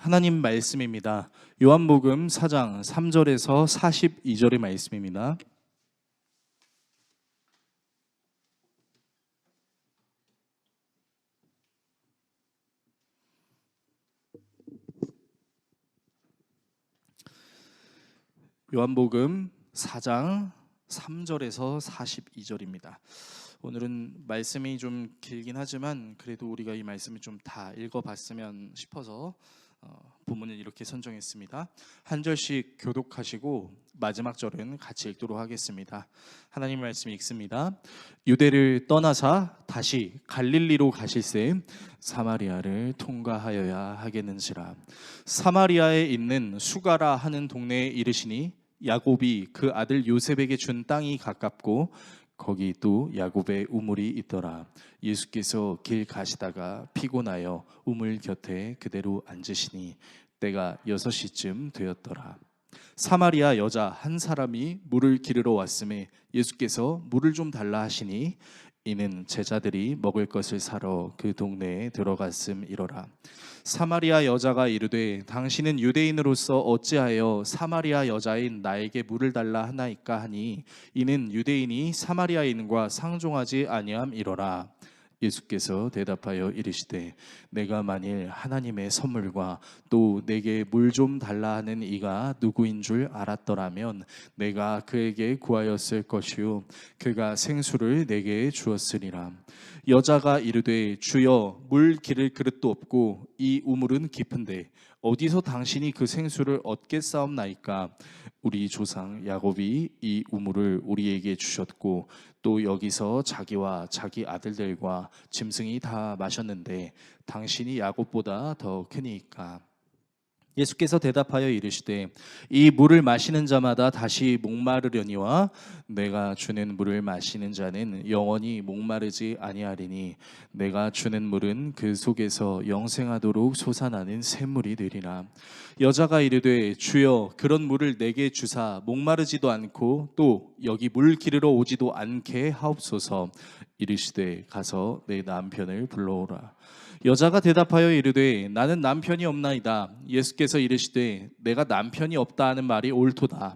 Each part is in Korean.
하나님 말씀입니다. 요한복음 4장 3절에서 42절의 말씀입니다. 요한복음 4장 3절에서 42절입니다. 오늘은 말씀이 좀 길긴 하지만 그래도 우리가 이 말씀을 좀 다 읽어봤으면 싶어서 본문을 이렇게 선정했습니다. 한 절씩 교독하시고 마지막 절은 같이 읽도록 하겠습니다. 하나님 말씀 읽습니다. 유대를 떠나사 다시 갈릴리로 가실새 사마리아를 통과하여야 하겠는지라. 사마리아에 있는 수가라 하는 동네에 이르시니 야곱이 그 아들 요셉에게 준 땅이 가깝고 거기 또 야곱의 우물이 있더라. 예수께서 길 가시다가 피곤하여 우물 곁에 그대로 앉으시니 때가 6시쯤 되었더라. 사마리아 여자 한 사람이 물을 기르러 왔음에 예수께서 물을 좀 달라 하시니 이는 제자들이 먹을 것을 사러 그 동네에 들어갔음이로라. 사마리아 여자가 이르되 당신은 유대인으로서 어찌하여 사마리아 여자인 나에게 물을 달라 하나이까 하니 이는 유대인이 사마리아인과 상종하지 아니함이로라. 예수께서 대답하여 이르시되 내가 만일 하나님의 선물과 또 내게 물 좀 달라 하는 이가 누구인 줄 알았더라면 내가 그에게 구하였을 것이요 그가 생수를 내게 주었으리라. 여자가 이르되 주여 물 기를 그릇도 없고 이 우물은 깊은데 어디서 당신이 그 생수를 얻겠사옵나이까. 우리 조상 야곱이 이 우물을 우리에게 주셨고 또 여기서 자기와 자기 아들들과 짐승이 다 마셨는데 당신이 야곱보다 더 크니까. 예수께서 대답하여 이르시되 이 물을 마시는 자마다 다시 목마르려니와 내가 주는 물을 마시는 자는 영원히 목마르지 아니하리니 내가 주는 물은 그 속에서 영생하도록 솟아나는 샘물이 되리라. 여자가 이르되 주여 그런 물을 내게 주사 목마르지도 않고 또 여기 물 기르러 오지도 않게 하옵소서. 이르시되 가서 내 남편을 불러오라. 여자가 대답하여 이르되 나는 남편이 없나이다. 예수께서 이르시되 내가 남편이 없다 하는 말이 옳도다.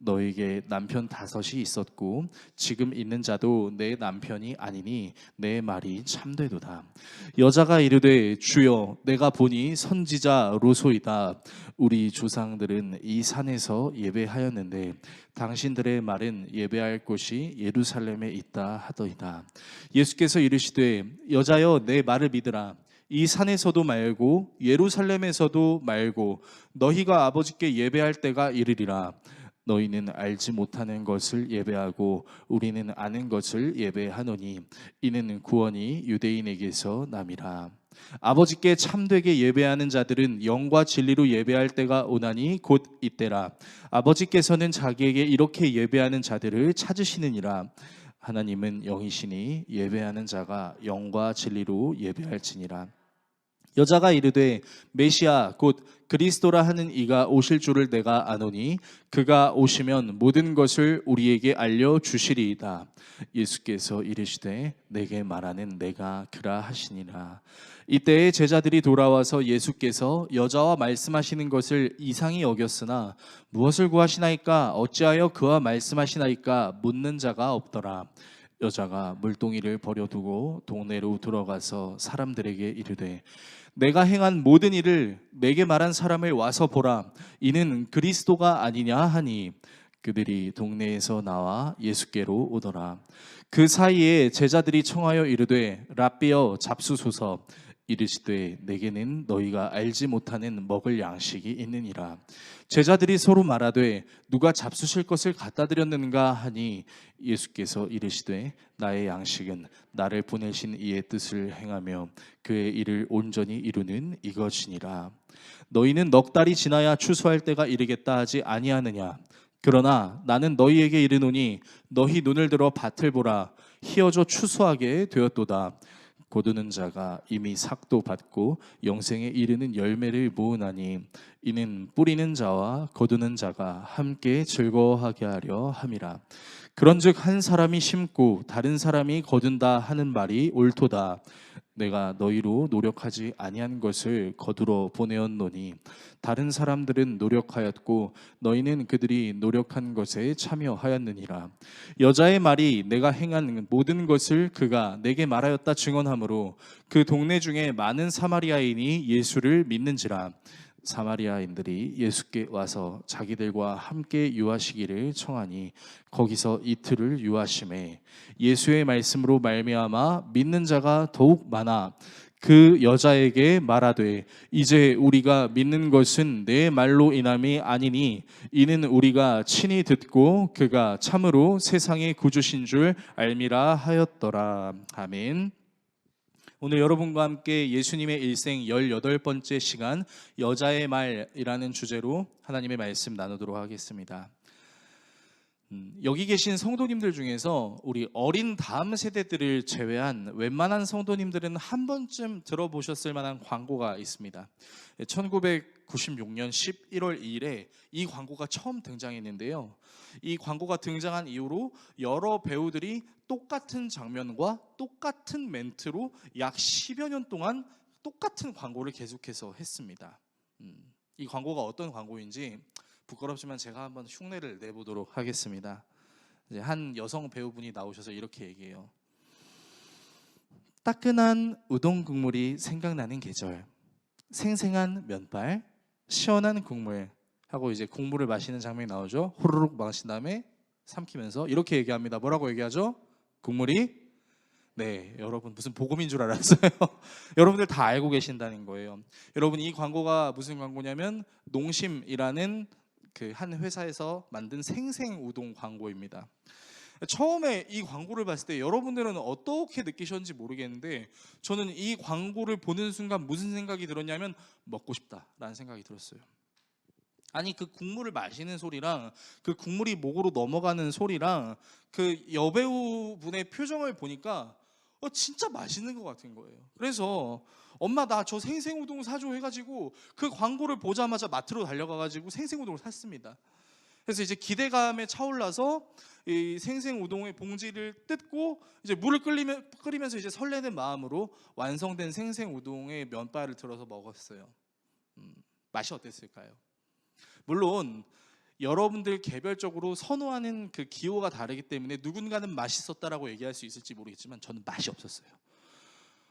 너에게 남편 5이 있었고 지금 있는 자도 내 남편이 아니니 내 말이 참되도다. 여자가 이르되 주여 내가 보니 선지자 로소이다. 우리 조상들은 이 산에서 예배하였는데 당신들의 말은 예배할 곳이 예루살렘에 있다 하더이다. 예수께서 이르시되 여자여 내 말을 믿으라. 이 산에서도 말고 예루살렘에서도 말고 너희가 아버지께 예배할 때가 이르리라. 너희는 알지 못하는 것을 예배하고 우리는 아는 것을 예배하노니 이는 구원이 유대인에게서 남이라. 아버지께 참되게 예배하는 자들은 영과 진리로 예배할 때가 오나니 곧 이때라. 아버지께서는 자기에게 이렇게 예배하는 자들을 찾으시느니라. 하나님은 영이시니 예배하는 자가 영과 진리로 예배할지니라. 여자가 이르되 메시아 곧 그리스도라 하는 이가 오실 줄을 내가 아노니 그가 오시면 모든 것을 우리에게 알려주시리이다. 예수께서 이르시되 내게 말하는 내가 그라 하시니라. 이때에 제자들이 돌아와서 예수께서 여자와 말씀하시는 것을 이상히 여겼으나 무엇을 구하시나이까 어찌하여 그와 말씀하시나이까 묻는 자가 없더라. 여자가 물동이를 버려두고 동네로 들어가서 사람들에게 이르되 내가 행한 모든 일을 내게 말한 사람을 와서 보라. 이는 그리스도가 아니냐 하니 그들이 동네에서 나와 예수께로 오더라. 그 사이에 제자들이 청하여 이르되 랍비여 잡수소서. 이르시되 내게는 너희가 알지 못하는 먹을 양식이 있느니라. 제자들이 서로 말하되 누가 잡수실 것을 갖다 드렸는가 하니 예수께서 이르시되 나의 양식은 나를 보내신 이의 뜻을 행하며 그의 일을 온전히 이루는 이것이니라. 너희는 넉 달이 지나야 추수할 때가 이르겠다 하지 아니하느냐. 그러나 나는 너희에게 이르노니 너희 눈을 들어 밭을 보라. 희어져 추수하게 되었도다. 거두는 자가 이미 삭도 받고 영생에 이르는 열매를 모으나니 이는 뿌리는 자와 거두는 자가 함께 즐거워하게 하려 함이라. 그런즉 한 사람이 심고 다른 사람이 거둔다 하는 말이 옳도다. 내가 너희로 노력하지 아니한 것을 거두러 보내었노니 다른 사람들은 노력하였고 너희는 그들이 노력한 것에 참여하였느니라. 여자의 말이 내가 행한 모든 것을 그가 내게 말하였다 증언하므로 그 동네 중에 많은 사마리아인이 예수를 믿는지라. 사마리아인들이 예수께 와서 자기들과 함께 유하시기를 청하니 거기서 이틀을 유하심에 예수의 말씀으로 말미암아 믿는 자가 더욱 많아 그 여자에게 말하되 이제 우리가 믿는 것은 내 말로 인함이 아니니 이는 우리가 친히 듣고 그가 참으로 세상의 구주신 줄 알미라 하였더라. 아멘. 오늘 여러분과 함께 예수님의 일생 18번째 시간 여자의 말이라는 주제로 하나님의 말씀 나누도록 하겠습니다. 여기 계신 성도님들 중에서 우리 어린 다음 세대들을 제외한 웬만한 성도님들은 한 번쯤 들어보셨을 만한 광고가 있습니다. 1996년 11월 2일에 이 광고가 처음 등장했는데요. 이 광고가 등장한 이후로 여러 배우들이 똑같은 장면과 똑같은 멘트로 약 10여 년 동안 똑같은 광고를 계속해서 했습니다. 이 광고가 어떤 광고인지 부끄럽지만 제가 한번 흉내를 내보도록 하겠습니다. 한 여성 배우분이 나오셔서 이렇게 얘기해요. 따끈한 우동 국물이 생각나는 계절, 생생한 면발, 시원한 국물 하고 이제 국물을 마시는 장면이 나오죠. 호로록 마신 다음에 삼키면서 이렇게 얘기합니다. 뭐라고 얘기하죠? 국물이 네, 여러분 무슨 복음인 줄 알았어요. 여러분들 다 알고 계신다는 거예요. 여러분 이 광고가 무슨 광고냐면 농심이라는 그 한 회사에서 만든 생생 우동 광고입니다. 처음에 이 광고를 봤을 때 여러분들은 어떻게 느끼셨는지 모르겠는데 저는 이 광고를 보는 순간 무슨 생각이 들었냐면 먹고 싶다라는 생각이 들었어요. 아니 그 국물을 마시는 소리랑 그 국물이 목으로 넘어가는 소리랑 그 여배우분의 표정을 보니까 진짜 맛있는 것 같은 거예요. 그래서 엄마 나 저 생생우동 사줘 해가지고 그 광고를 보자마자 마트로 달려가가지고 생생우동을 샀습니다. 그래서 이제 기대감에 차올라서 이 생생우동의 봉지를 뜯고 이제 물을 끓이면서 이제 설레는 마음으로 완성된 생생우동의 면발을 들어서 먹었어요. 맛이 어땠을까요? 물론 여러분들 개별적으로 선호하는 그 기호가 다르기 때문에 누군가는 맛있었다라고 얘기할 수 있을지 모르겠지만 저는 맛이 없었어요.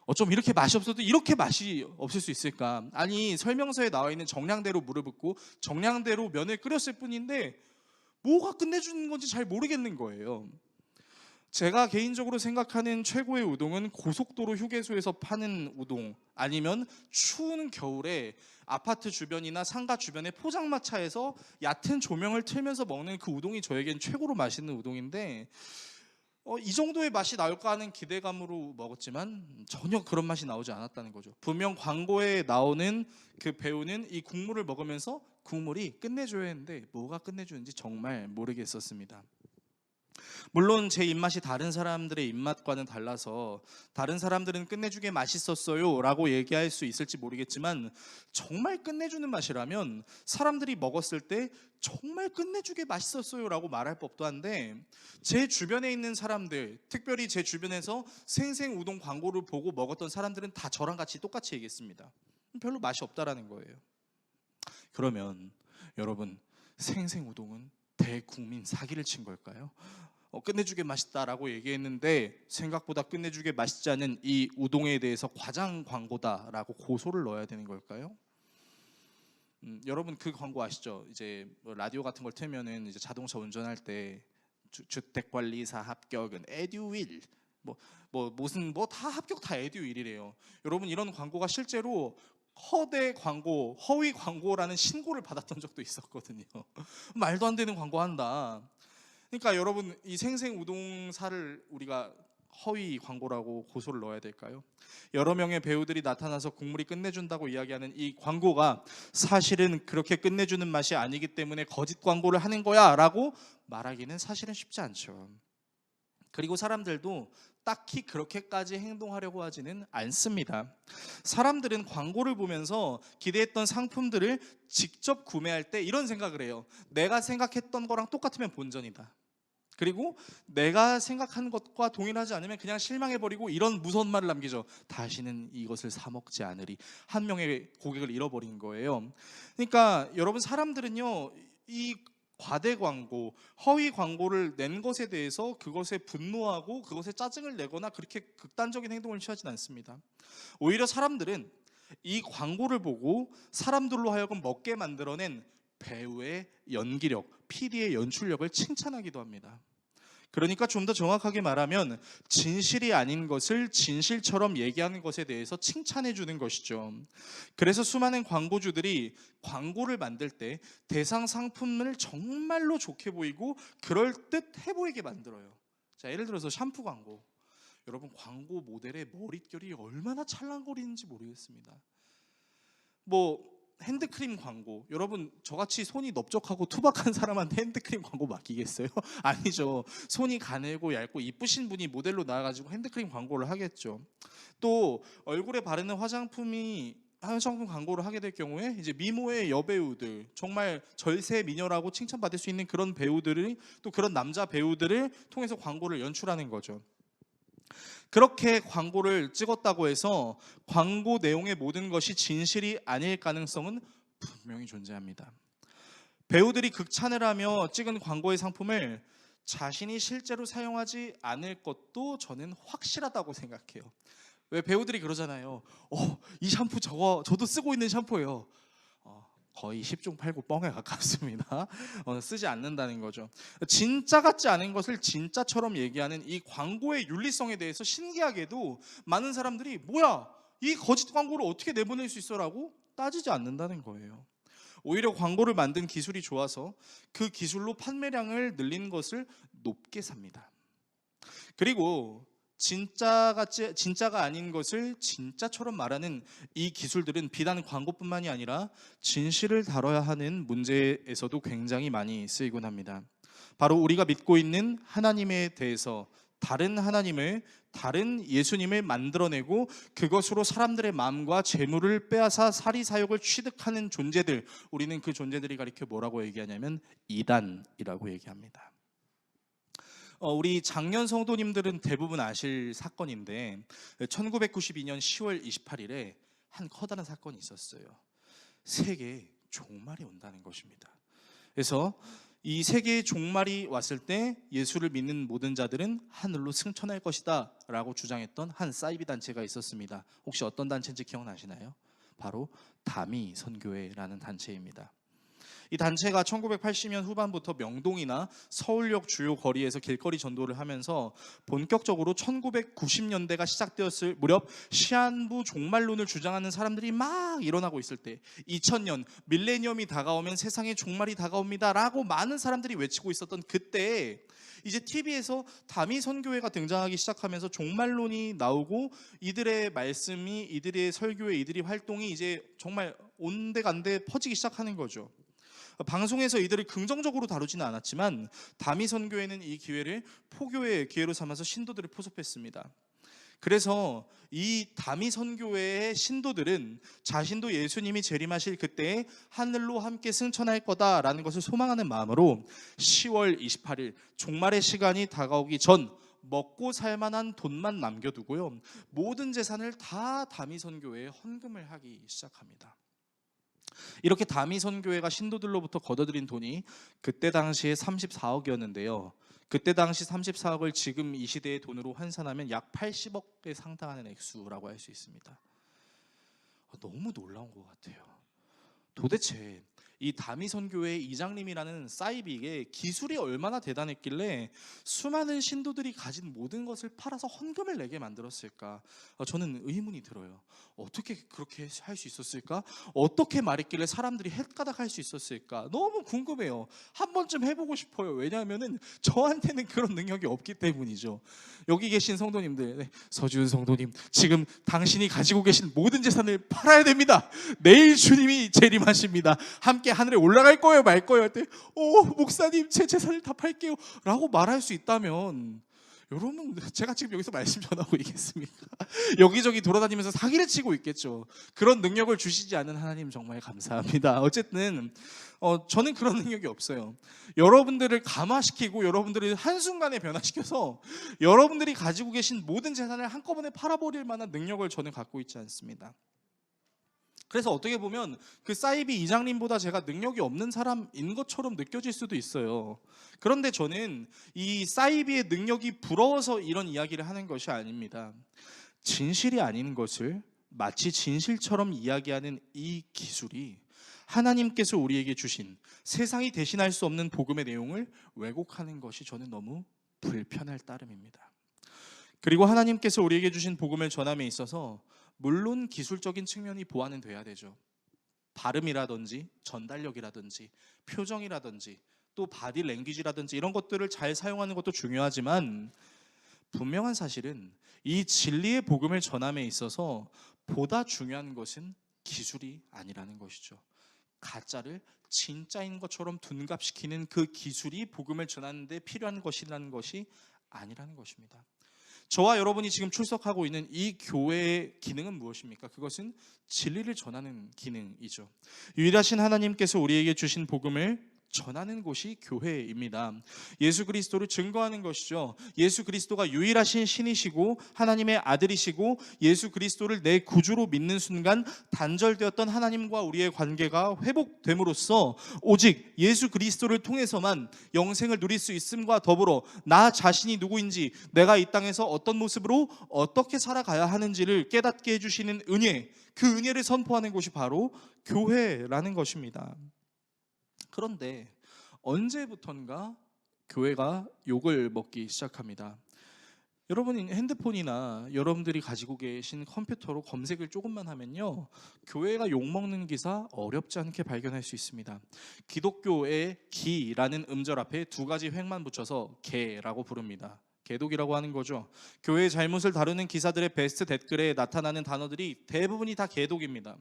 어쩜 이렇게 맛이 없어도 이렇게 맛이 없을 수 있을까? 아니 설명서에 나와 있는 정량대로 물을 붓고 정량대로 면을 끓였을 뿐인데 뭐가 끝내주는 건지 잘 모르겠는 거예요. 제가 개인적으로 생각하는 최고의 우동은 고속도로 휴게소에서 파는 우동 아니면 추운 겨울에 아파트 주변이나 상가 주변의 포장마차에서 얕은 조명을 틀면서 먹는 그 우동이 저에겐 최고로 맛있는 우동인데 이 정도의 맛이 나올까 하는 기대감으로 먹었지만 전혀 그런 맛이 나오지 않았다는 거죠. 분명 광고에 나오는 그 배우는 이 국물을 먹으면서 국물이 끝내줘야 했는데 뭐가 끝내주는지 정말 모르겠었습니다. 물론 제 입맛이 다른 사람들의 입맛과는 달라서 다른 사람들은 끝내주게 맛있었어요 라고 얘기할 수 있을지 모르겠지만 정말 끝내주는 맛이라면 사람들이 먹었을 때 정말 끝내주게 맛있었어요 라고 말할 법도 한데 제 주변에 있는 사람들, 특별히 제 주변에서 생생우동 광고를 보고 먹었던 사람들은 다 저랑 같이 똑같이 얘기했습니다. 별로 맛이 없다라는 거예요. 그러면 여러분 생생우동은 대국민 사기를 친 걸까요? 끝내주게 맛있다라고 얘기했는데 생각보다 끝내주게 맛있지 않은 이 우동에 대해서 과장 광고다라고 고소를 넣어야 되는 걸까요? 여러분 그 광고 아시죠? 이제 뭐 라디오 같은 걸 틀면은 이제 자동차 운전할 때 주택관리사 합격은 에듀윌 무슨 다 합격 다 에듀윌이래요. 여러분 이런 광고가 실제로 허대 광고, 허위 광고라는 신고를 받았던 적도 있었거든요. 말도 안 되는 광고 한다. 그러니까 여러분 이 생생우동사를 우리가 허위 광고라고 고소를 넣어야 될까요? 여러 명의 배우들이 나타나서 국물이 끝내준다고 이야기하는 이 광고가 사실은 그렇게 끝내주는 맛이 아니기 때문에 거짓 광고를 하는 거야 라고 말하기는 사실은 쉽지 않죠. 그리고 사람들도 딱히 그렇게까지 행동하려고 하지는 않습니다. 사람들은 광고를 보면서 기대했던 상품들을 직접 구매할 때 이런 생각을 해요. 내가 생각했던 거랑 똑같으면 본전이다. 그리고 내가 생각한 것과 동일하지 않으면 그냥 실망해버리고 이런 무서운 말을 남기죠. 다시는 이것을 사 먹지 않으리. 한 명의 고객을 잃어버린 거예요. 그러니까 여러분, 사람들은요, 이 과대 광고, 허위 광고를 낸 것에 대해서 그것에 분노하고 그것에 짜증을 내거나 그렇게 극단적인 행동을 취하진 않습니다. 오히려 사람들은 이 광고를 보고 사람들로 하여금 먹게 만들어낸 배우의 연기력, PD의 연출력을 칭찬하기도 합니다. 그러니까 좀 더 정확하게 말하면 진실이 아닌 것을 진실처럼 얘기하는 것에 대해서 칭찬해 주는 것이죠. 그래서 수많은 광고주들이 광고를 만들 때 대상 상품을 정말로 좋게 보이고 그럴듯해 보이게 만들어요. 자, 예를 들어서 샴푸 광고. 여러분, 광고 모델의 머릿결이 얼마나 찰랑거리는지 모르겠습니다. 핸드크림 광고. 여러분, 저같이 손이 넓적하고 투박한 사람한테 핸드크림 광고 맡기겠어요? 아니죠. 손이 가늘고 얇고 이쁘신 분이 모델로 나와가지고 핸드크림 광고를 하겠죠. 또 얼굴에 바르는 화장품 광고를 하게 될 경우에 이제 미모의 여배우들, 정말 절세 미녀라고 칭찬받을 수 있는 그런 배우들이, 또 그런 남자 배우들을 통해서 광고를 연출하는 거죠. 그렇게 광고를 찍었다고 해서 광고 내용의 모든 것이 진실이 아닐 가능성은 분명히 존재합니다. 배우들이 극찬을 하며 찍은 광고의 상품을 자신이 실제로 사용하지 않을 것도 저는 확실하다고 생각해요. 왜 배우들이 그러잖아요. 이 샴푸 저도 쓰고 있는 샴푸예요. 거의 10중 8구 뻥에 가깝습니다. 쓰지 않는다는 거죠. 진짜 같지 않은 것을 진짜처럼 얘기하는 이 광고의 윤리성에 대해서 신기하게도 많은 사람들이 뭐야, 이 거짓 광고를 어떻게 내보낼 수 있어라고 따지지 않는다는 거예요. 오히려 광고를 만든 기술이 좋아서 그 기술로 판매량을 늘리는 것을 높게 삽니다. 그리고 진짜가 아닌 것을 진짜처럼 말하는 이 기술들은 비단 광고뿐만이 아니라 진실을 다뤄야 하는 문제에서도 굉장히 많이 쓰이곤 합니다. 바로 우리가 믿고 있는 하나님에 대해서 다른 하나님을, 다른 예수님을 만들어내고 그것으로 사람들의 마음과 재물을 빼앗아 사리사욕을 취득하는 존재들, 우리는 그 존재들이 가리켜 뭐라고 얘기하냐면 이단이라고 얘기합니다. 우리 장년 성도님들은 대부분 아실 사건인데 1992년 10월 28일에 한 커다란 사건이 있었어요. 세계에 종말이 온다는 것입니다. 그래서 이 세계의 종말이 왔을 때 예수를 믿는 모든 자들은 하늘로 승천할 것이다 라고 주장했던 한 사이비 단체가 있었습니다. 혹시 어떤 단체인지 기억나시나요? 바로 다미 선교회라는 단체입니다. 이 단체가 1980년 후반부터 명동이나 서울역 주요 거리에서 길거리 전도를 하면서 본격적으로 1990년대가 시작되었을 무렵 시한부 종말론을 주장하는 사람들이 막 일어나고 있을 때, 2000년 밀레니엄이 다가오면 세상에 종말이 다가옵니다 라고 많은 사람들이 외치고 있었던 그때 이제 TV에서 다미 선교회가 등장하기 시작하면서 종말론이 나오고 이들의 말씀이, 이들의 설교에 이들의 활동이 이제 정말 온데간데 퍼지기 시작하는 거죠. 방송에서 이들을 긍정적으로 다루지는 않았지만 다미 선교회는 이 기회를 포교의 기회로 삼아서 신도들을 포섭했습니다. 그래서 이 다미 선교회의 신도들은 자신도 예수님이 재림하실 그때에 하늘로 함께 승천할 거다라는 것을 소망하는 마음으로 10월 28일 종말의 시간이 다가오기 전 먹고 살만한 돈만 남겨두고요, 모든 재산을 다 다미 선교회에 헌금을 하기 시작합니다. 이렇게 다미 선교회가 신도들로부터 걷어들인 돈이 그때 당시에 34억이었는데요. 그때 당시 34억을 지금 이 시대의 돈으로 환산하면 약 80억에 상당하는 액수라고 할 수 있습니다. 너무 놀라운 것 같아요. 도대체 이 다미 선교회의 이장님이라는 사이비의 기술이 얼마나 대단했길래 수많은 신도들이 가진 모든 것을 팔아서 헌금을 내게 만들었을까? 저는 의문이 들어요. 어떻게 그렇게 할 수 있었을까? 어떻게 말했길래 사람들이 헷가닥할 수 있었을까? 너무 궁금해요. 한 번쯤 해보고 싶어요. 왜냐하면 저한테는 그런 능력이 없기 때문이죠. 여기 계신 성도님들, 서지훈 성도님, 지금 당신이 가지고 계신 모든 재산을 팔아야 됩니다. 내일 주님이 재림하십니다. 함께 하늘에 올라갈 거예요, 말 거예요? 할 때, 목사님, 제 재산을 다 팔게요 라고 말할 수 있다면, 여러분, 제가 지금 여기서 말씀 전하고 있겠습니까? 여기저기 돌아다니면서 사기를 치고 있겠죠. 그런 능력을 주시지 않는 하나님 정말 감사합니다. 어쨌든 저는 그런 능력이 없어요. 여러분들을 감화시키고 여러분들을 한순간에 변화시켜서 여러분들이 가지고 계신 모든 재산을 한꺼번에 팔아버릴 만한 능력을 저는 갖고 있지 않습니다. 그래서 어떻게 보면 그 사이비 이장님보다 제가 능력이 없는 사람인 것처럼 느껴질 수도 있어요. 그런데 저는 이 사이비의 능력이 부러워서 이런 이야기를 하는 것이 아닙니다. 진실이 아닌 것을 마치 진실처럼 이야기하는 이 기술이 하나님께서 우리에게 주신 세상이 대신할 수 없는 복음의 내용을 왜곡하는 것이 저는 너무 불편할 따름입니다. 그리고 하나님께서 우리에게 주신 복음을 전함에 있어서 물론 기술적인 측면이 보완은 돼야 되죠. 발음이라든지 전달력이라든지 표정이라든지 또 바디 랭귀지라든지 이런 것들을 잘 사용하는 것도 중요하지만 분명한 사실은 이 진리의 복음을 전함에 있어서 보다 중요한 것은 기술이 아니라는 것이죠. 가짜를 진짜인 것처럼 둔갑시키는 그 기술이 복음을 전하는 데 필요한 것이라는 것이 아니라는 것입니다. 저와 여러분이 지금 출석하고 있는 이 교회의 기능은 무엇입니까? 그것은 진리를 전하는 기능이죠. 유일하신 하나님께서 우리에게 주신 복음을 전하는 곳이 교회입니다. 예수 그리스도를 증거하는 것이죠. 예수 그리스도가 유일하신 신이시고 하나님의 아들이시고 예수 그리스도를 내 구주로 믿는 순간 단절되었던 하나님과 우리의 관계가 회복됨으로써 오직 예수 그리스도를 통해서만 영생을 누릴 수 있음과 더불어 나 자신이 누구인지 내가 이 땅에서 어떤 모습으로 어떻게 살아가야 하는지를 깨닫게 해주시는 은혜, 그 은혜를 선포하는 곳이 바로 교회라는 것입니다. 그런데 언제부턴가 교회가 욕을 먹기 시작합니다. 여러분 핸드폰이나 여러분들이 가지고 계신 컴퓨터로 검색을 조금만 하면요, 교회가 욕먹는 기사 어렵지 않게 발견할 수 있습니다. 기독교의 기라는 음절 앞에 두 가지 획만 붙여서 개라고 부릅니다. 개독이라고 하는 거죠. 교회의 잘못을 다루는 기사들의 베스트 댓글에 나타나는 단어들이 대부분이 다 개독입니다.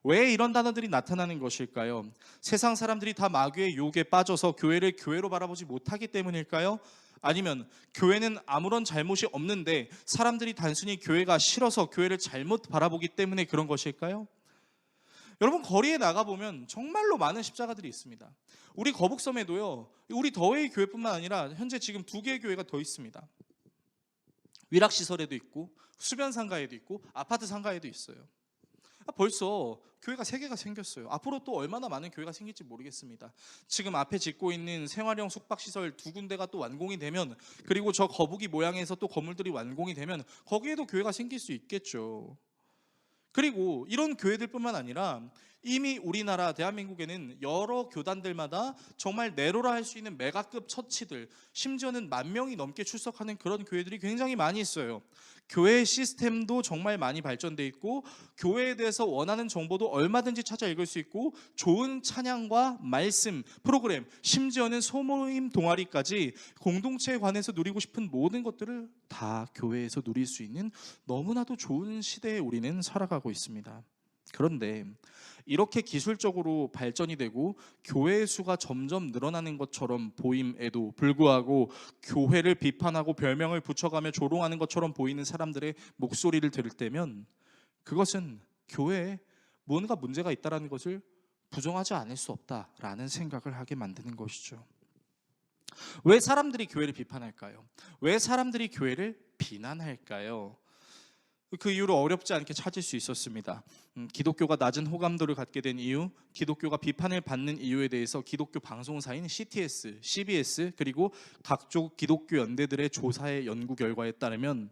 왜 이런 단어들이 나타나는 것일까요? 세상 사람들이 다 마귀의 유혹에 빠져서 교회를 교회로 바라보지 못하기 때문일까요? 아니면 교회는 아무런 잘못이 없는데 사람들이 단순히 교회가 싫어서 교회를 잘못 바라보기 때문에 그런 것일까요? 여러분, 거리에 나가보면 정말로 많은 십자가들이 있습니다. 우리 거북섬에도요, 우리 더웨이 교회뿐만 아니라 현재 지금 2개의 교회가 더 있습니다. 위락시설에도 있고 수변상가에도 있고 아파트 상가에도 있어요. 벌써 교회가 3개가 생겼어요. 앞으로 또 얼마나 많은 교회가 생길지 모르겠습니다. 지금 앞에 짓고 있는 생활형 숙박시설 2군데가 또 완공이 되면, 그리고 저 거북이 모양에서 또 건물들이 완공이 되면 거기에도 교회가 생길 수 있겠죠. 그리고 이런 교회들뿐만 아니라 이미 우리나라 대한민국에는 여러 교단들마다 정말 네로라 할 수 있는 메가급 처치들, 심지어는 10,000명이 넘게 출석하는 그런 교회들이 굉장히 많이 있어요. 교회 시스템도 정말 많이 발전돼 있고 교회에 대해서 원하는 정보도 얼마든지 찾아 읽을 수 있고 좋은 찬양과 말씀, 프로그램, 심지어는 소모임 동아리까지 공동체에 관해서 누리고 싶은 모든 것들을 다 교회에서 누릴 수 있는 너무나도 좋은 시대에 우리는 살아가고 있습니다. 그런데 이렇게 기술적으로 발전이 되고 교회의 수가 점점 늘어나는 것처럼 보임에도 불구하고 교회를 비판하고 별명을 붙여가며 조롱하는 것처럼 보이는 사람들의 목소리를 들을 때면 그것은 교회에 뭔가 문제가 있다는 것을 부정하지 않을 수 없다라는 생각을 하게 만드는 것이죠. 왜 사람들이 교회를 비판할까요? 왜 사람들이 교회를 비난할까요? 그 이유를 어렵지 않게 찾을 수 있었습니다. 기독교가 낮은 호감도를 갖게 된 이유, 기독교가 비판을 받는 이유에 대해서 기독교 방송사인 CTS, CBS 그리고 각종 기독교 연대들의 조사의 연구 결과에 따르면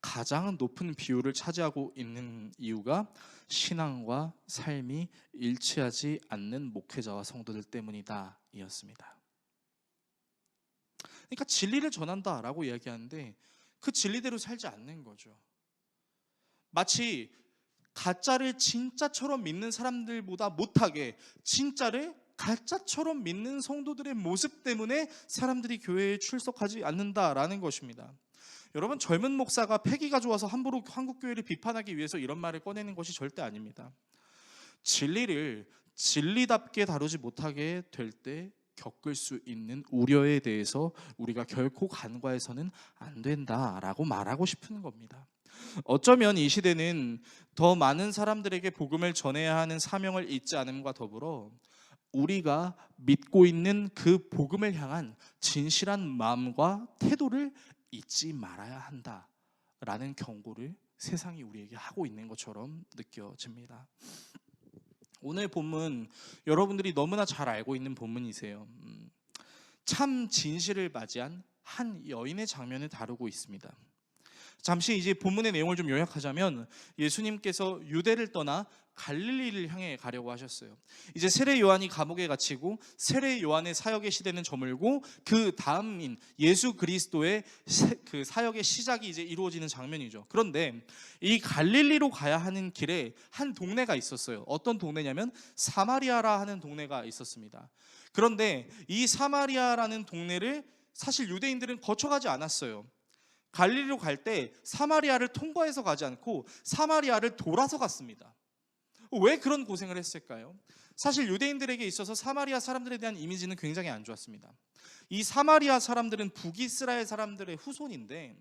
가장 높은 비율을 차지하고 있는 이유가 신앙과 삶이 일치하지 않는 목회자와 성도들 때문이다 이었습니다. 그러니까 진리를 전한다라고 이야기하는데 그 진리대로 살지 않는 거죠. 마치 가짜를 진짜처럼 믿는 사람들보다 못하게 진짜를 가짜처럼 믿는 성도들의 모습 때문에 사람들이 교회에 출석하지 않는다라는 것입니다. 여러분, 젊은 목사가 패기가 좋아서 함부로 한국교회를 비판하기 위해서 이런 말을 꺼내는 것이 절대 아닙니다. 진리를 진리답게 다루지 못하게 될 때 겪을 수 있는 우려에 대해서 우리가 결코 간과해서는 안 된다라고 말하고 싶은 겁니다. 어쩌면 이 시대는 더 많은 사람들에게 복음을 전해야 하는 사명을 잊지 않음과 더불어 우리가 믿고 있는 그 복음을 향한 진실한 마음과 태도를 잊지 말아야 한다라는 경고를 세상이 우리에게 하고 있는 것처럼 느껴집니다. 오늘 본문 여러분들이 너무나 잘 알고 있는 본문이세요. 참 진실을 맞이한 한 여인의 장면을 다루고 있습니다. 잠시 이제 본문의 내용을 좀 요약하자면 예수님께서 유대를 떠나 갈릴리를 향해 가려고 하셨어요. 이제 세례 요한이 감옥에 갇히고 세례 요한의 사역의 시대는 저물고 그 다음인 예수 그리스도의 그 사역의 시작이 이제 이루어지는 장면이죠. 그런데 이 갈릴리로 가야 하는 길에 한 동네가 있었어요. 어떤 동네냐면 사마리아라 하는 동네가 있었습니다. 그런데 이 사마리아라는 동네를 사실 유대인들은 거쳐가지 않았어요. 갈릴리로 갈 때 사마리아를 통과해서 가지 않고 사마리아를 돌아서 갔습니다. 왜 그런 고생을 했을까요? 사실 유대인들에게 있어서 사마리아 사람들에 대한 이미지는 굉장히 안 좋았습니다. 이 사마리아 사람들은 북이스라엘 사람들의 후손인데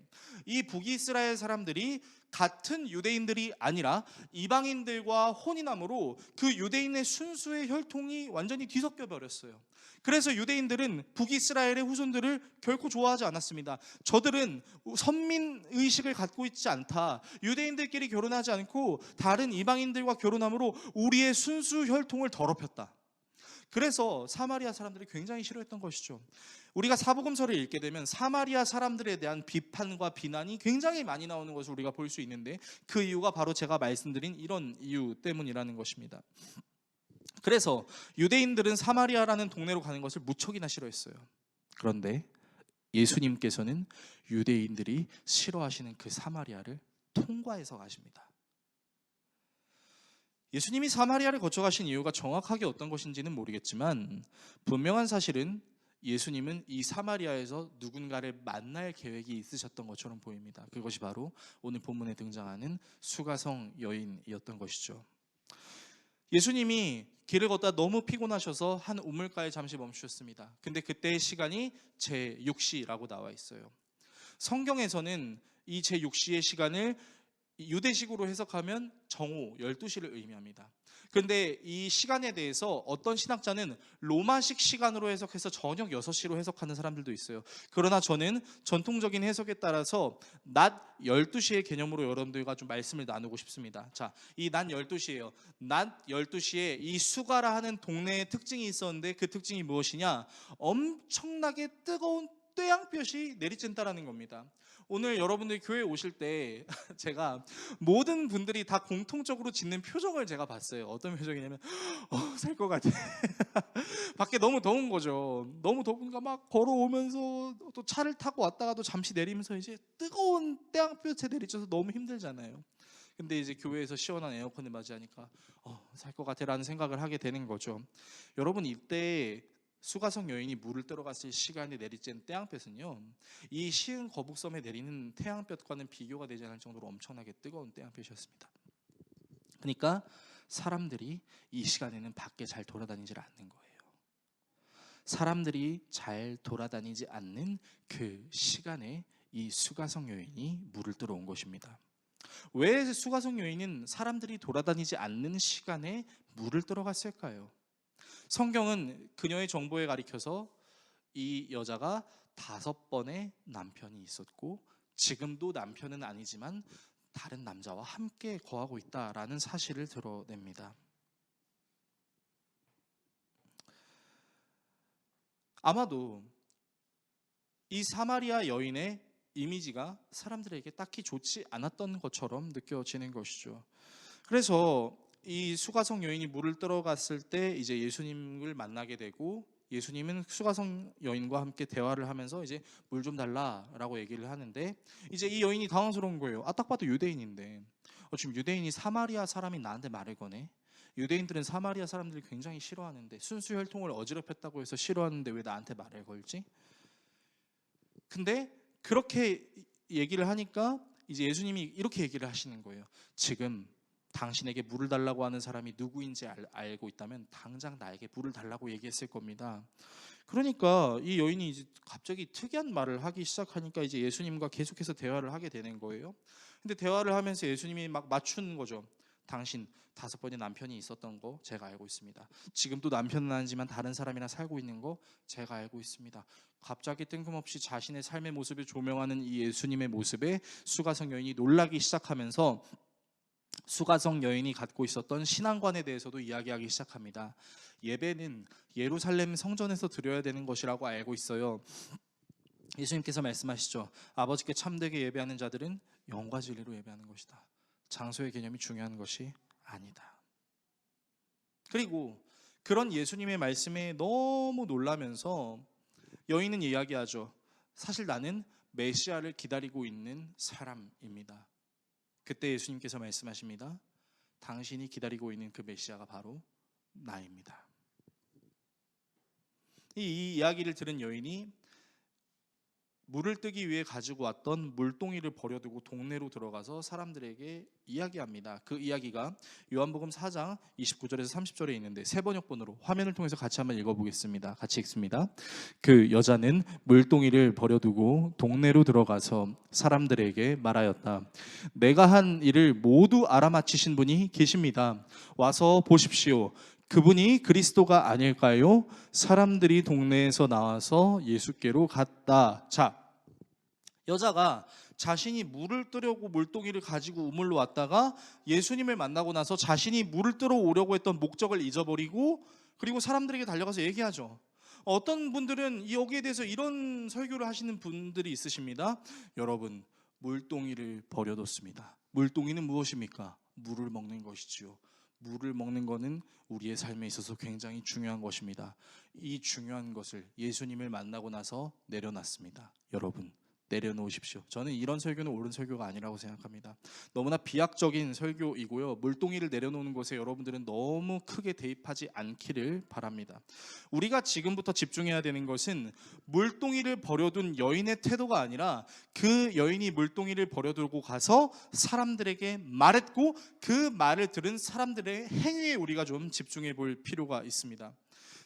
이 북이스라엘 사람들이 같은 유대인들이 아니라 이방인들과 혼인함으로 그 유대인의 순수의 혈통이 완전히 뒤섞여 버렸어요. 그래서 유대인들은 북이스라엘의 후손들을 결코 좋아하지 않았습니다. 저들은 선민 의식을 갖고 있지 않다. 유대인들끼리 결혼하지 않고 다른 이방인들과 결혼함으로 우리의 순수 혈통을 더럽혔다. 그래서 사마리아 사람들이 굉장히 싫어했던 것이죠. 우리가 사복음서를 읽게 되면 사마리아 사람들에 대한 비판과 비난이 굉장히 많이 나오는 것을 우리가 볼 수 있는데 그 이유가 바로 제가 말씀드린 이런 이유 때문이라는 것입니다. 그래서 유대인들은 사마리아라는 동네로 가는 것을 무척이나 싫어했어요. 그런데 예수님께서는 유대인들이 싫어하시는 그 사마리아를 통과해서 가십니다. 예수님이 사마리아를 거쳐가신 이유가 정확하게 어떤 것인지는 모르겠지만 분명한 사실은 예수님은 이 사마리아에서 누군가를 만날 계획이 있으셨던 것처럼 보입니다. 그것이 바로 오늘 본문에 등장하는 수가성 여인이었던 것이죠. 예수님이 길을 걷다 너무 피곤하셔서 한 우물가에 잠시 멈추셨습니다. 근데 그때의 시간이 제6시라고 나와 있어요. 성경에서는 이 제6시의 시간을 유대식으로 해석하면 정오 12시를 의미합니다. 그런데 이 시간에 대해서 어떤 신학자는 로마식 시간으로 해석해서 저녁 6시로 해석하는 사람들도 있어요. 그러나 저는 전통적인 해석에 따라서 낮 12시의 개념으로 여러분들과 좀 말씀을 나누고 싶습니다. 자, 이 낮 12시예요. 낮 12시에 이 수가라 하는 동네의 특징이 있었는데 그 특징이 무엇이냐? 엄청나게 뜨거운 떼양볕이 내리쬐다라는 겁니다. 오늘 여러분들 교회 오실 때 제가 모든 분들이 다 공통적으로 짓는 표정을 제가 봤어요. 어떤 표정이냐면 살 것 같아. 밖에 너무 더운 거죠. 너무 더우니까 막 걸어오면서 또 차를 타고 왔다가도 잠시 내리면서 이제 뜨거운 태양볕에 내리쳐서 너무 힘들잖아요. 근데 이제 교회에서 시원한 에어컨을 맞이하니까 살 것 같아라는 생각을 하게 되는 거죠. 여러분 이때 수가성 여인이 물을 들어갔을 시간에 내리쬐는 태양볕은요, 이 시흥 거북섬에 내리는 태양볕과는 비교가 되지 않을 정도로 엄청나게 뜨거운 태양볕이었습니다. 그러니까 사람들이 이 시간에는 밖에 잘 돌아다니질 않는 거예요. 사람들이 잘 돌아다니지 않는 그 시간에 이 수가성 여인이 물을 뜨러 온 것입니다. 왜 수가성 여인은 사람들이 돌아다니지 않는 시간에 물을 뜨러 갔을까요? 성경은 그녀의 정보에 가리켜서 이 여자가 5번의 남편이 있었고 지금도 남편은 아니지만 다른 남자와 함께 거하고 있다라는 사실을 드러냅니다. 아마도 이 사마리아 여인의 이미지가 사람들에게 딱히 좋지 않았던 것처럼 느껴지는 것이죠. 그래서 이 수가성 여인이 물을 들어갔을 때 이제 예수님을 만나게 되고 예수님은 수가성 여인과 함께 대화를 하면서 이제 물 좀 달라라고 얘기를 하는데 이제 이 여인이 당황스러운 거예요. 딱 봐도 유대인인데 지금 유대인이 사마리아 사람이 나한테 말을 거네. 유대인들은 사마리아 사람들이 굉장히 싫어하는데 순수 혈통을 어지럽혔다고 해서 싫어하는데 왜 나한테 말을 걸지? 근데 그렇게 얘기를 하니까 이제 예수님이 이렇게 얘기를 하시는 거예요. 지금 당신에게 물을 달라고 하는 사람이 누구인지 알고 있다면 당장 나에게 물을 달라고 얘기했을 겁니다. 그러니까 이 여인이 이제 갑자기 특이한 말을 하기 시작하니까 이제 예수님과 계속해서 대화를 하게 되는 거예요. 근데 대화를 하면서 예수님이 막 맞추는 거죠. 당신 5번의 남편이 있었던 거 제가 알고 있습니다. 지금도 남편은 아니지만 다른 사람이랑 살고 있는 거 제가 알고 있습니다. 갑자기 뜬금없이 자신의 삶의 모습을 조명하는 이 예수님의 모습에 수가성 여인이 놀라기 시작하면서 수가성 여인이 갖고 있었던 신앙관에 대해서도 이야기하기 시작합니다. 예배는 예루살렘 성전에서 드려야 되는 것이라고 알고 있어요. 예수님께서 말씀하시죠. 아버지께 참되게 예배하는 자들은 영과 진리로 예배하는 것이다. 장소의 개념이 중요한 것이 아니다. 그리고 그런 예수님의 말씀에 너무 놀라면서 여인은 이야기하죠. 사실 나는 메시아를 기다리고 있는 사람입니다. 그때 예수님께서 말씀하십니다. 당신이 기다리고 있는 그 메시아가 바로 나입니다. 이 이야기를 들은 여인이 물을 뜨기 위해 가지고 왔던 물동이를 버려두고 동네로 들어가서 사람들에게 이야기합니다. 그 이야기가 요한복음 4장 29절에서 30절에 있는데 세 번역본으로 화면을 통해서 같이 한번 읽어보겠습니다. 같이 읽습니다. 그 여자는 물동이를 버려두고 동네로 들어가서 사람들에게 말하였다. 내가 한 일을 모두 알아맞히신 분이 계십니다. 와서 보십시오. 그분이 그리스도가 아닐까요? 사람들이 동네에서 나와서 예수께로 갔다. 자, 여자가 자신이 물을 뜨려고 물동이를 가지고 우물로 왔다가 예수님을 만나고 나서 자신이 물을 뜨러 오려고 했던 목적을 잊어버리고 그리고 사람들에게 달려가서 얘기하죠. 어떤 분들은 여기에 대해서 이런 설교를 하시는 분들이 있으십니다. 여러분, 물동이를 버려뒀습니다. 물동이는 무엇입니까? 물을 먹는 것이지요. 물을 먹는 것은 우리의 삶에 있어서 굉장히 중요한 것입니다. 이 중요한 것을 예수님을 만나고 나서 내려놨습니다. 여러분, 내려놓으십시오. 저는 이런 설교는 옳은 설교가 아니라고 생각합니다. 너무나 비약적인 설교이고요. 물동이를 내려놓는 것에 여러분들은 너무 크게 대입하지 않기를 바랍니다. 우리가 지금부터 집중해야 되는 것은 물동이를 버려둔 여인의 태도가 아니라 그 여인이 물동이를 버려두고 가서 사람들에게 말했고 그 말을 들은 사람들의 행위에 우리가 좀 집중해 볼 필요가 있습니다.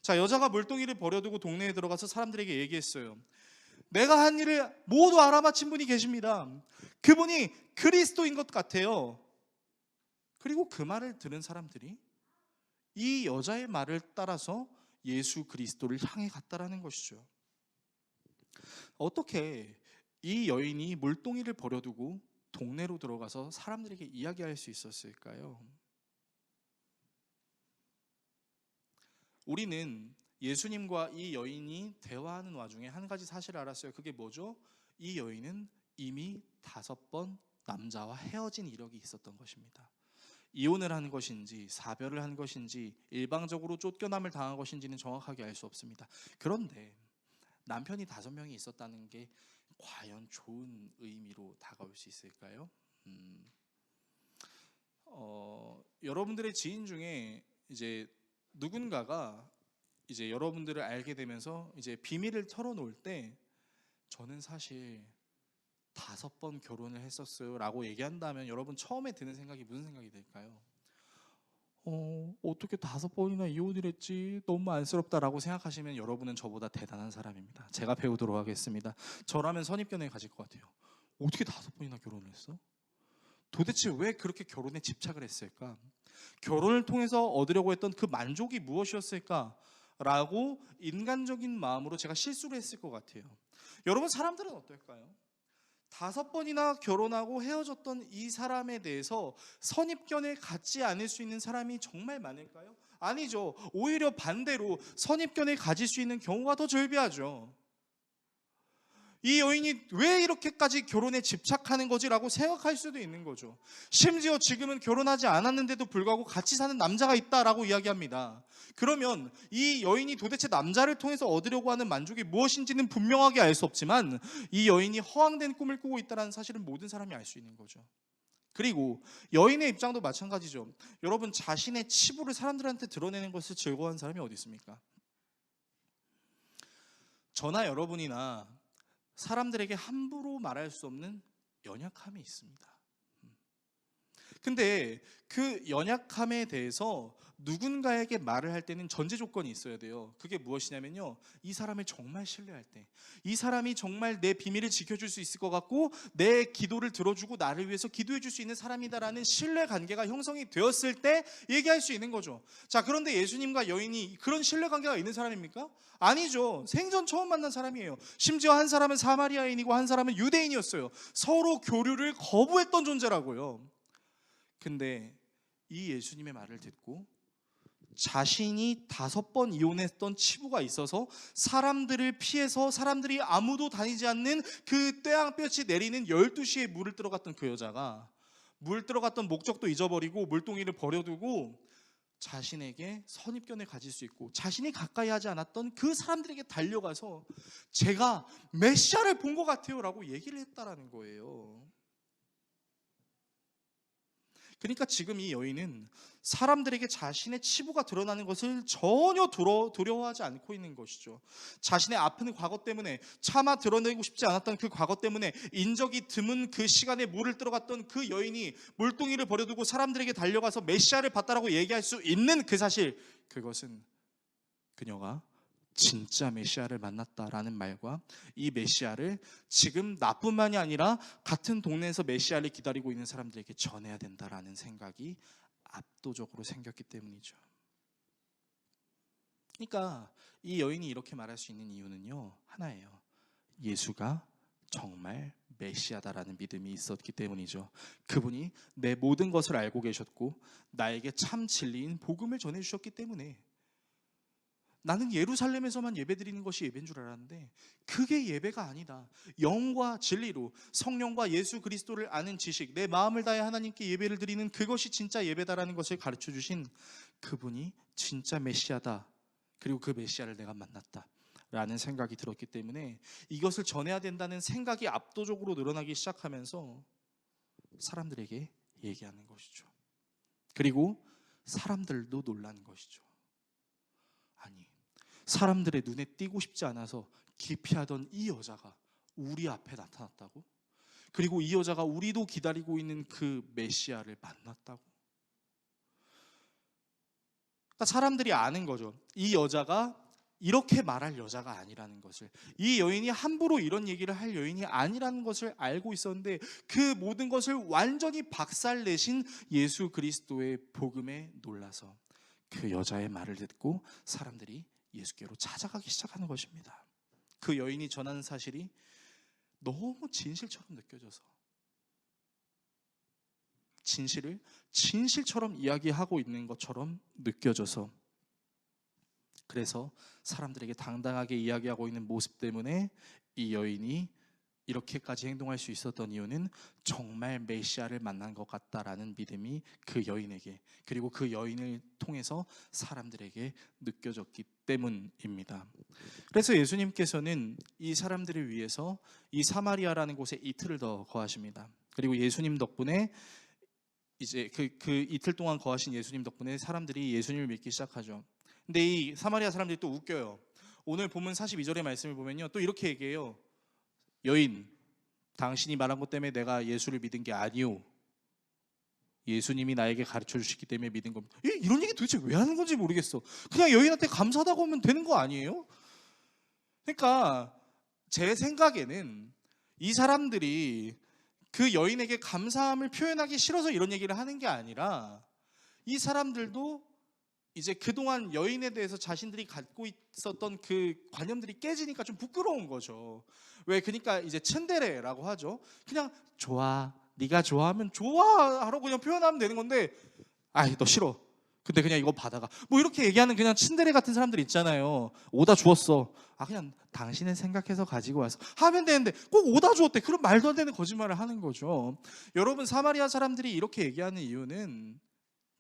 자, 여자가 물동이를 버려두고 동네에 들어가서 사람들에게 얘기했어요. 내가 한 일을 모두 알아맞힌 분이 계십니다. 그분이 그리스도인 것 같아요. 그리고 그 말을 들은 사람들이 이 여자의 말을 따라서 예수 그리스도를 향해 갔다라는 것이죠. 어떻게 이 여인이 물동이를 버려두고 동네로 들어가서 사람들에게 이야기할 수 있었을까요? 우리는 예수님과 이 여인이 대화하는 와중에 한 가지 사실을 알았어요. 그게 뭐죠? 이 여인은 이미 5번 남자와 헤어진 이력이 있었던 것입니다. 이혼을 한 것인지 사별을 한 것인지 일방적으로 쫓겨남을 당한 것인지는 정확하게 알 수 없습니다. 그런데 남편이 5명이 있었다는 게 과연 좋은 의미로 다가올 수 있을까요? 여러분들의 지인 중에 이제 누군가가 이제 여러분들을 알게 되면서 이제 비밀을 털어놓을 때 저는 사실 5번 결혼을 했었어요 라고 얘기한다면 여러분 처음에 드는 생각이 무슨 생각이 들까요? 어떻게 5번이나 이혼을 했지? 너무 안쓰럽다라고 생각하시면 여러분은 저보다 대단한 사람입니다. 제가 배우도록 하겠습니다. 저라면 선입견에 가질 것 같아요. 어떻게 5번이나 결혼을 했어? 도대체 왜 그렇게 결혼에 집착을 했을까? 결혼을 통해서 얻으려고 했던 그 만족이 무엇이었을까? 라고 인간적인 마음으로 제가 실수를 했을 것 같아요. 여러분, 사람들은 어떨까요? 5번이나 결혼하고 헤어졌던 이 사람에 대해서 선입견을 갖지 않을 수 있는 사람이 정말 많을까요? 아니죠. 오히려 반대로 선입견을 가질 수 있는 경우가 더 절비하죠. 이 여인이 왜 이렇게까지 결혼에 집착하는 거지라고 생각할 수도 있는 거죠. 심지어 지금은 결혼하지 않았는데도 불구하고 같이 사는 남자가 있다라고 이야기합니다. 그러면 이 여인이 도대체 남자를 통해서 얻으려고 하는 만족이 무엇인지는 분명하게 알 수 없지만 이 여인이 허황된 꿈을 꾸고 있다는 사실은 모든 사람이 알 수 있는 거죠. 그리고 여인의 입장도 마찬가지죠. 여러분, 자신의 치부를 사람들한테 드러내는 것을 즐거워하는 사람이 어디 있습니까? 저나 여러분이나 사람들에게 함부로 말할 수 없는 연약함이 있습니다. 근데 그 연약함에 대해서 누군가에게 말을 할 때는 전제 조건이 있어야 돼요. 그게 무엇이냐면요, 이 사람을 정말 신뢰할 때, 이 사람이 정말 내 비밀을 지켜줄 수 있을 것 같고 내 기도를 들어주고 나를 위해서 기도해 줄 수 있는 사람이다라는 신뢰 관계가 형성이 되었을 때 얘기할 수 있는 거죠. 자, 그런데 예수님과 여인이 그런 신뢰 관계가 있는 사람입니까? 아니죠. 생전 처음 만난 사람이에요. 심지어 한 사람은 사마리아인이고 한 사람은 유대인이었어요. 서로 교류를 거부했던 존재라고요. 근데 이 예수님의 말을 듣고 자신이 5번 이혼했던 치부가 있어서 사람들을 피해서 사람들이 아무도 다니지 않는 그 떼양볕이 내리는 12시에 물을 들어갔던 그 여자가 물 들어갔던 목적도 잊어버리고 물동이를 버려두고 자신에게 선입견을 가질 수 있고 자신이 가까이 하지 않았던 그 사람들에게 달려가서 제가 메시아를 본 것 같아요 라고 얘기를 했다라는 거예요. 그러니까 지금 이 여인은 사람들에게 자신의 치부가 드러나는 것을 전혀 두려워하지 않고 있는 것이죠. 자신의 아픈 과거 때문에, 차마 드러내고 싶지 않았던 그 과거 때문에 인적이 드문 그 시간에 물을 들어갔던 그 여인이 물동이를 버려두고 사람들에게 달려가서 메시아를 봤다라고 얘기할 수 있는 그 사실, 그것은 그녀가 진짜 메시아를 만났다라는 말과 이 메시아를 지금 나뿐만이 아니라 같은 동네에서 메시아를 기다리고 있는 사람들에게 전해야 된다라는 생각이 압도적으로 생겼기 때문이죠. 그러니까 이 여인이 이렇게 말할 수 있는 이유는요, 하나예요. 예수가 정말 메시아다라는 믿음이 있었기 때문이죠. 그분이 내 모든 것을 알고 계셨고 나에게 참 진리인 복음을 전해주셨기 때문에. 나는 예루살렘에서만 예배드리는 것이 예배인 줄 알았는데 그게 예배가 아니다. 영과 진리로 성령과 예수 그리스도를 아는 지식, 내 마음을 다해 하나님께 예배를 드리는 그것이 진짜 예배다라는 것을 가르쳐 주신 그분이 진짜 메시아다. 그리고 그 메시아를 내가 만났다 라는 생각이 들었기 때문에 이것을 전해야 된다는 생각이 압도적으로 늘어나기 시작하면서 사람들에게 얘기하는 것이죠. 그리고 사람들도 놀라는 것이죠. 아니, 사람들의 눈에 띄고 싶지 않아서 기피하던 이 여자가 우리 앞에 나타났다고? 그리고 이 여자가 우리도 기다리고 있는 그 메시아를 만났다고? 그러니까 사람들이 아는 거죠. 이 여자가 이렇게 말할 여자가 아니라는 것을, 이 여인이 함부로 이런 얘기를 할 여인이 아니라는 것을 알고 있었는데 그 모든 것을 완전히 박살내신 예수 그리스도의 복음에 놀라서 그 여자의 말을 듣고 사람들이 예수께로 찾아가기 시작하는 것입니다. 그 여인이 전하는 사실이 너무 진실처럼 느껴져서, 진실을 진실처럼 이야기하고 있는 것처럼 느껴져서, 그래서 사람들에게 당당하게 이야기하고 있는 모습 때문에 이 여인이 이렇게까지 행동할 수 있었던 이유는 정말 메시아를 만난 것 같다라는 믿음이 그 여인에게, 그리고 그 여인을 통해서 사람들에게 느껴졌기 때문입니다. 그래서 예수님께서는 이 사람들을 위해서 이 사마리아라는 곳에 이틀을 더 거하십니다. 그리고 예수님 덕분에 이제 그 이틀 동안 거하신 예수님 덕분에 사람들이 예수님을 믿기 시작하죠. 근데 이 사마리아 사람들이 또 웃겨요. 오늘 본문 42절의 말씀을 보면요, 또 이렇게 얘기해요. 여인, 당신이 말한 것 때문에 내가 예수를 믿은 게 아니오. 예수님이 나에게 가르쳐 주시기 때문에 믿은 겁니다. 이런 얘기 도대체 왜 하는 건지 모르겠어. 그냥 여인한테 감사하다고 하면 되는 거 아니에요? 그러니까 제 생각에는 이 사람들이 그 여인에게 감사함을 표현하기 싫어서 이런 얘기를 하는 게 아니라, 이 사람들도 이제 그동안 여인에 대해서 자신들이 갖고 있었던 그 관념들이 깨지니까 좀 부끄러운 거죠. 왜? 그러니까 이제 츤데레라고 하죠. 그냥 좋아, 네가 좋아하면 좋아하라고 그냥 표현하면 되는 건데, 아이 너 싫어, 근데 그냥 이거 받아가, 뭐 이렇게 얘기하는 그냥 츤데레 같은 사람들 있잖아요. 오다 주었어, 그냥 당신을 생각해서 가지고 와서 하면 되는데 꼭 오다 주었대. 그런 말도 안 되는 거짓말을 하는 거죠. 여러분, 사마리아 사람들이 이렇게 얘기하는 이유는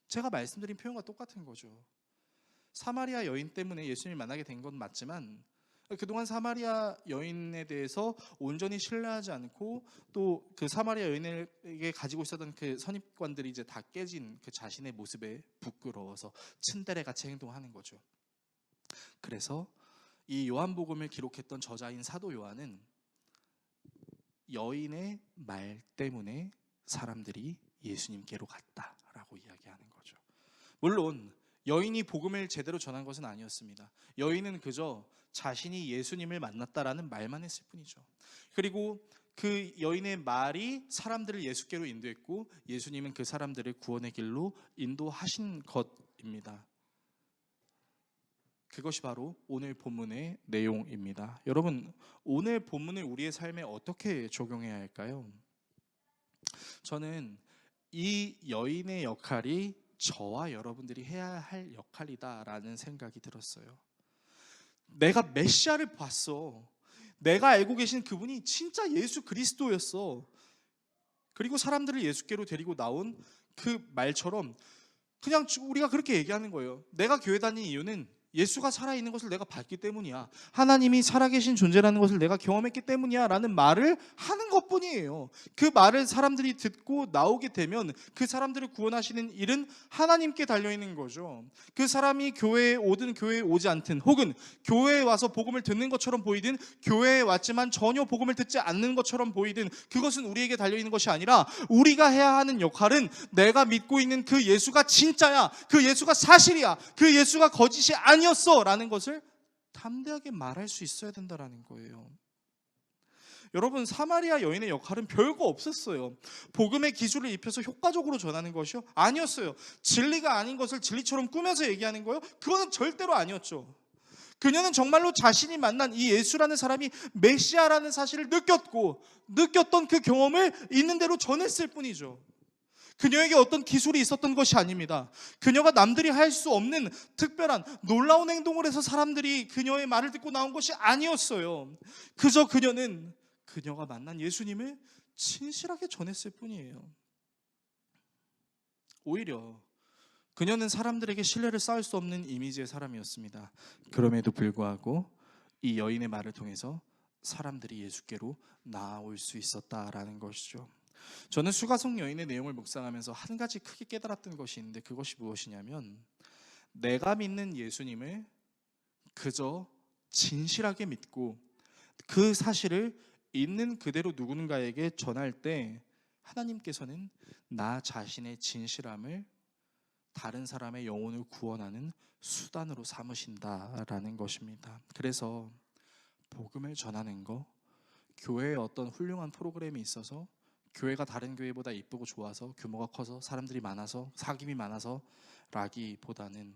제가 말씀드린 표현과 똑같은 거죠. 사마리아 여인 때문에 예수님을 만나게 된 건 맞지만 그동안 사마리아 여인에 대해서 온전히 신뢰하지 않고 또 그 사마리아 여인에게 가지고 있었던 그 선입관들이 이제 다 깨진 그 자신의 모습에 부끄러워서 츤데레 같이 행동하는 거죠. 그래서 이 요한복음을 기록했던 저자인 사도 요한은 여인의 말 때문에 사람들이 예수님께로 갔다라고 이야기하는 거죠. 물론 여인이 복음을 제대로 전한 것은 아니었습니다. 여인은 그저 자신이 예수님을 만났다라는 말만 했을 뿐이죠. 그리고 그 여인의 말이 사람들을 예수께로 인도했고 예수님은 그 사람들을 구원의 길로 인도하신 것입니다. 그것이 바로 오늘 본문의 내용입니다. 여러분, 오늘 본문을 우리의 삶에 어떻게 적용해야 할까요? 저는 이 여인의 역할이 저와 여러분들이 해야 할 역할이다라는 생각이 들었어요. 내가 메시아를 봤어. 내가 알고 계신 그분이 진짜 예수 그리스도였어. 그리고 사람들을 예수께로 데리고 나온 그 말처럼 그냥 우리가 그렇게 얘기하는 거예요. 내가 교회 다니는 이유는 예수가 살아있는 것을 내가 봤기 때문이야. 하나님이 살아계신 존재라는 것을 내가 경험했기 때문이야 라는 말을 하는 것뿐이에요. 그 말을 사람들이 듣고 나오게 되면 그 사람들을 구원하시는 일은 하나님께 달려있는 거죠. 그 사람이 교회에 오든 교회에 오지 않든 혹은 교회에 와서 복음을 듣는 것처럼 보이든 교회에 왔지만 전혀 복음을 듣지 않는 것처럼 보이든 그것은 우리에게 달려있는 것이 아니라 우리가 해야 하는 역할은 내가 믿고 있는 그 예수가 진짜야. 그 예수가 사실이야. 그 예수가 거짓이 아니었어 라는 것을 담대하게 말할 수 있어야 된다라는 거예요. 여러분, 사마리아 여인의 역할은 별거 없었어요. 복음의 기술을 입혀서 효과적으로 전하는 것이요? 아니었어요. 진리가 아닌 것을 진리처럼 꾸며서 얘기하는 거요? 그거는 절대로 아니었죠. 그녀는 정말로 자신이 만난 이 예수라는 사람이 메시아라는 사실을 느꼈던 그 경험을 있는 대로 전했을 뿐이죠. 그녀에게 어떤 기술이 있었던 것이 아닙니다. 그녀가 남들이 할 수 없는 특별한 놀라운 행동을 해서 사람들이 그녀의 말을 듣고 나온 것이 아니었어요. 그저 그녀는 그녀가 만난 예수님을 진실하게 전했을 뿐이에요. 오히려 그녀는 사람들에게 신뢰를 쌓을 수 없는 이미지의 사람이었습니다. 그럼에도 불구하고 이 여인의 말을 통해서 사람들이 예수께로 나아올 수 있었다라는 것이죠. 저는 수가성 여인의 내용을 묵상하면서 한 가지 크게 깨달았던 것이 있는데 그것이 무엇이냐면 내가 믿는 예수님을 그저 진실하게 믿고 그 사실을 있는 그대로 누군가에게 전할 때 하나님께서는 나 자신의 진실함을 다른 사람의 영혼을 구원하는 수단으로 삼으신다라는 것입니다. 그래서 복음을 전하는 거, 교회에 어떤 훌륭한 프로그램이 있어서 교회가 다른 교회보다 이쁘고 좋아서 규모가 커서 사람들이 많아서 사귐이 많아서 라기보다는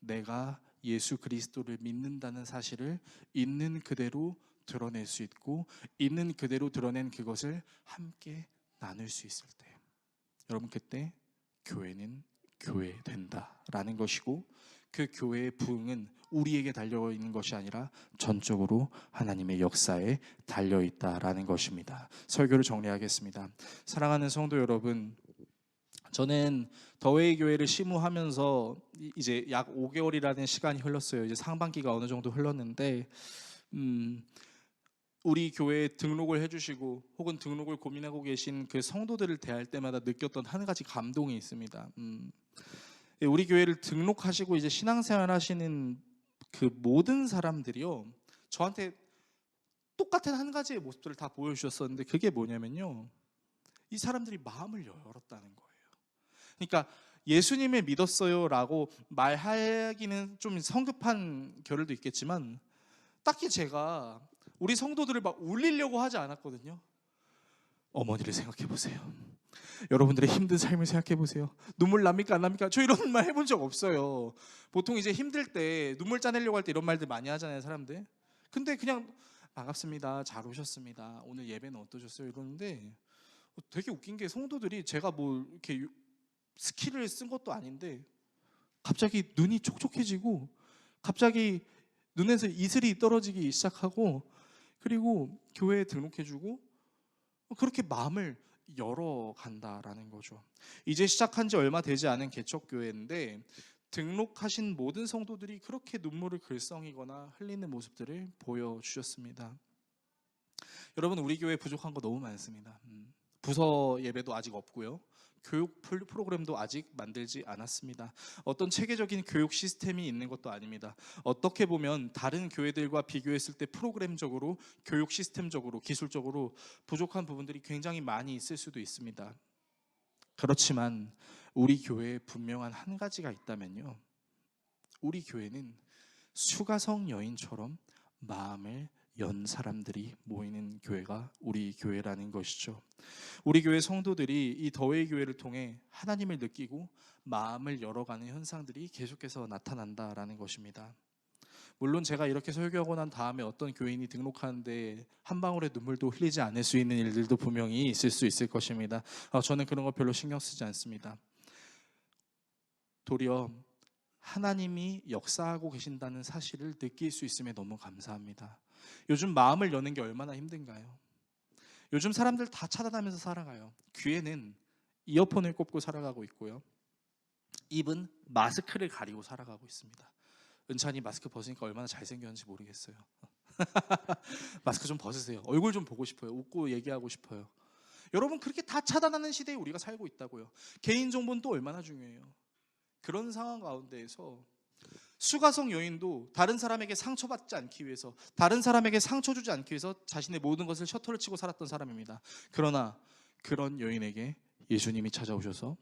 내가 예수 그리스도를 믿는다는 사실을 있는 그대로 드러낼 수 있고 있는 그대로 드러낸 그것을 함께 나눌 수 있을 때 여러분 그때 교회는 교회 된다라는 것이고 그 교회의 부흥은 우리에게 달려있는 것이 아니라 전적으로 하나님의 역사에 달려있다라는 것입니다. 설교를 정리하겠습니다. 사랑하는 성도 여러분, 저는 더웨이 교회를 심우하면서 이제 약 5개월이라는 시간이 흘렀어요. 이제 상반기가 어느 정도 흘렀는데 우리 교회에 등록을 해주시고 혹은 등록을 고민하고 계신 그 성도들을 대할 때마다 느꼈던 한 가지 감동이 있습니다. 우리 교회를 등록하시고 이제 신앙생활 하시는 그 모든 사람들이요 저한테 똑같은 한 가지의 모습들을 다 보여주셨었는데 그게 뭐냐면요 이 사람들이 마음을 열었다는 거예요. 그러니까 예수님을 믿었어요 라고 말하기는 좀 성급한 결을도 있겠지만 딱히 제가 우리 성도들을 막 울리려고 하지 않았거든요. 어머니를 생각해 보세요. 여러분들의 힘든 삶을 생각해 보세요. 눈물 납니까 안 납니까? 저 이런 말 해본 적 없어요. 보통 이제 힘들 때 눈물 짜내려고 할 때 이런 말들 많이 하잖아요 사람들. 근데 그냥 반갑습니다 잘 오셨습니다 오늘 예배는 어떠셨어요 이러는데 되게 웃긴 게 성도들이 제가 뭐 이렇게 스킬을 쓴 것도 아닌데 갑자기 눈이 촉촉해지고 갑자기 눈에서 이슬이 떨어지기 시작하고 그리고 교회에 등록해주고 그렇게 마음을 열어간다라는 거죠. 이제 시작한 지 얼마 되지 않은 개척교회인데 등록하신 모든 성도들이 그렇게 눈물을 글썽이거나 흘리는 모습들을 보여주셨습니다. 여러분 우리 교회 부족한 거 너무 많습니다. 부서 예배도 아직 없고요. 교육 프로그램도 아직 만들지 않았습니다. 어떤 체계적인 교육 시스템이 있는 것도 아닙니다. 어떻게 보면 다른 교회들과 비교했을 때 프로그램적으로, 교육 시스템적으로, 기술적으로 부족한 부분들이 굉장히 많이 있을 수도 있습니다. 그렇지만 우리 교회에 분명한 한 가지가 있다면요, 우리 교회는 수가성 여인처럼 마음을 연 사람들이 모이는 교회가 우리 교회라는 것이죠. 우리 교회 성도들이 이 더웨이 교회를 통해 하나님을 느끼고 마음을 열어가는 현상들이 계속해서 나타난다라는 것입니다. 물론 제가 이렇게 설교하고 난 다음에 어떤 교인이 등록하는데 한 방울의 눈물도 흘리지 않을 수 있는 일들도 분명히 있을 수 있을 것입니다. 저는 그런 거 별로 신경 쓰지 않습니다. 도리어 하나님이 역사하고 계신다는 사실을 느낄 수 있음에 너무 감사합니다. 요즘 마음을 여는 게 얼마나 힘든가요? 요즘 사람들 다 차단하면서 살아가요. 귀에는 이어폰을 꽂고 살아가고 있고요, 입은 마스크를 가리고 살아가고 있습니다. 은찬이 마스크 벗으니까 얼마나 잘생겼는지 모르겠어요. 마스크 좀 벗으세요. 얼굴 좀 보고 싶어요. 웃고 얘기하고 싶어요. 여러분, 그렇게 다 차단하는 시대에 우리가 살고 있다고요. 개인정보는 또 얼마나 중요해요. 그런 상황 가운데에서 수가성 여인도 다른 사람에게 상처받지 않기 위해서, 다른 사람에게 상처 주지 않기 위해서 자신의 모든 것을 셔터를 치고 살았던 사람입니다. 그러나 그런 여인에게 예수님이 찾아오셔서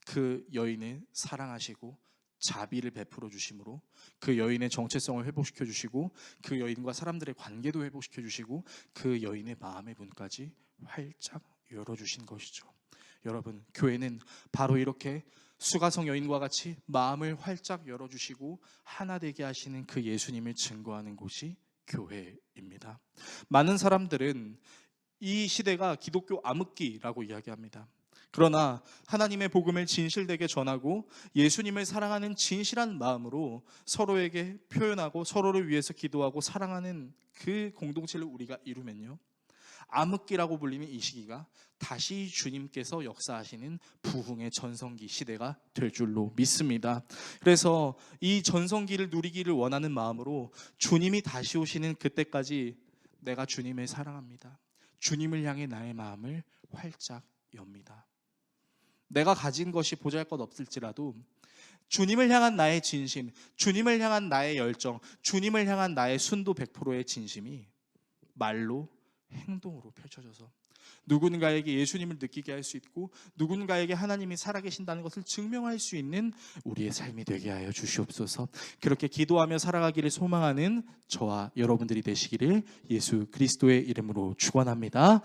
그 여인을 사랑하시고 자비를 베풀어 주심으로 그 여인의 정체성을 회복시켜 주시고 그 여인과 사람들의 관계도 회복시켜 주시고 그 여인의 마음의 문까지 활짝 열어주신 것이죠. 여러분, 교회는 바로 이렇게 수가성 여인과 같이 마음을 활짝 열어주시고 하나 되게 하시는 그 예수님을 증거하는 곳이 교회입니다. 많은 사람들은 이 시대가 기독교 암흑기라고 이야기합니다. 그러나 하나님의 복음을 진실되게 전하고 예수님을 사랑하는 진실한 마음으로 서로에게 표현하고 서로를 위해서 기도하고 사랑하는 그 공동체를 우리가 이루면요, 암흑기라고 불리는 이 시기가 다시 주님께서 역사하시는 부흥의 전성기 시대가 될 줄로 믿습니다. 그래서 이 전성기를 누리기를 원하는 마음으로 주님이 다시 오시는 그때까지 내가 주님을 사랑합니다. 주님을 향해 나의 마음을 활짝 엽니다. 내가 가진 것이 보잘것없을지라도 주님을 향한 나의 진심, 주님을 향한 나의 열정, 주님을 향한 나의 순도 100%의 진심이 말로 행동으로 펼쳐져서 누군가에게 예수님을 느끼게 할 수 있고 누군가에게 하나님이 살아계신다는 것을 증명할 수 있는 우리의 삶이 되게 하여 주시옵소서. 그렇게 기도하며 살아가기를 소망하는 저와 여러분들이 되시기를 예수 그리스도의 이름으로 축원합니다.